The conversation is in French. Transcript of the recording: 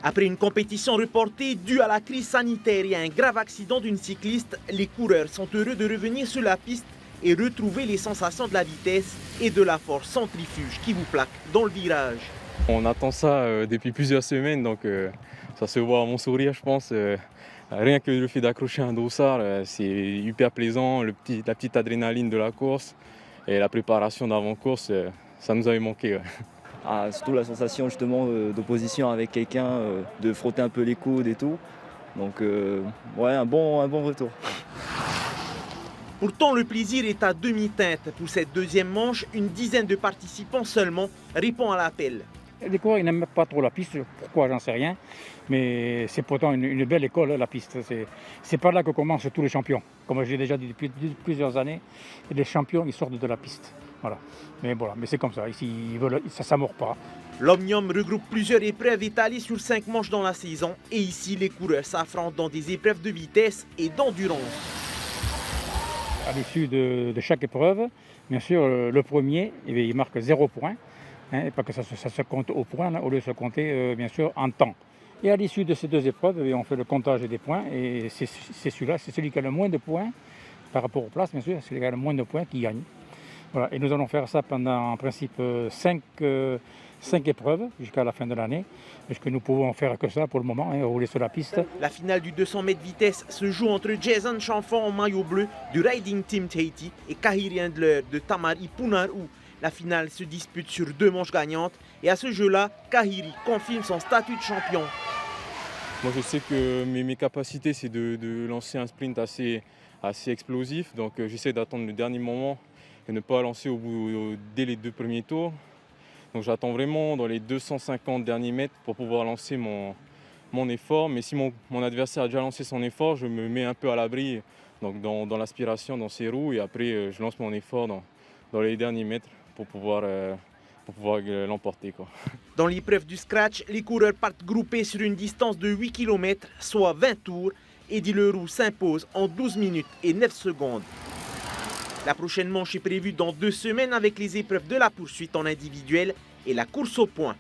Après une compétition reportée due à la crise sanitaire et à un grave accident d'une cycliste, les coureurs sont heureux de revenir sur la piste et retrouver les sensations de la vitesse et de la force centrifuge qui vous plaque dans le virage. On attend ça depuis plusieurs semaines, donc ça se voit à mon sourire, je pense. Rien que le fait d'accrocher un dossard, c'est hyper plaisant. La petite adrénaline de la course et la préparation d'avant-course, ça nous avait manqué. Ouais. Ah, surtout la sensation justement d'opposition avec quelqu'un, de frotter un peu les coudes et tout. Donc ouais, un bon retour. Pourtant, le plaisir est à demi-teinte. Pour cette deuxième manche, une dizaine de participants seulement répond à l'appel. Les coureurs, ils n'aiment pas trop la piste, pourquoi, j'en sais rien. Mais c'est pourtant une belle école, la piste. C'est par là que commencent tous les champions. Comme je l'ai déjà dit depuis plusieurs années, les champions, ils sortent de la piste. Voilà. Mais c'est comme ça. Ici, ça ne mord pas. L'Omnium regroupe plusieurs épreuves étalées sur 5 manches dans la saison. Et ici, les coureurs s'affrontent dans des épreuves de vitesse et d'endurance. À l'issue de chaque épreuve, bien sûr, le premier, il marque 0 point. Hein, pas que ça se compte au point, là, au lieu de se compter, bien sûr, en temps. Et à l'issue de ces deux épreuves, on fait le comptage des points. Et c'est celui qui a le moins de points, par rapport aux places, bien sûr, c'est celui qui a le moins de points qui gagne. Voilà. Et nous allons faire ça pendant, en principe, 5 épreuves jusqu'à la fin de l'année, puisque nous pouvons faire que ça pour le moment, rouler sur la piste. La finale du 200 mètres vitesse se joue entre Jason Chanfon en maillot bleu du Riding Team Tahiti et Kahiri Handler de Tamari Punarou. La finale se dispute sur 2 manches gagnantes et à ce jeu-là, Kahiri confirme son statut de champion. Moi, je sais que mes capacités, c'est de lancer un sprint assez explosif. Donc, j'essaie d'attendre le dernier moment et ne pas lancer dès les 2 premiers tours. Donc, j'attends vraiment dans les 250 derniers mètres pour pouvoir lancer mon effort. Mais si mon adversaire a déjà lancé son effort, je me mets un peu à l'abri donc dans l'aspiration, dans ses roues. Et après, je lance mon effort dans les derniers mètres pour pouvoir l'emporter, quoi. Dans l'épreuve du scratch, les coureurs partent groupés sur une distance de 8 km, soit 20 tours. Eddie Leroux s'impose en 12 minutes et 9 secondes. La prochaine manche est prévue dans 2 semaines avec les épreuves de la poursuite en individuel et la course au point.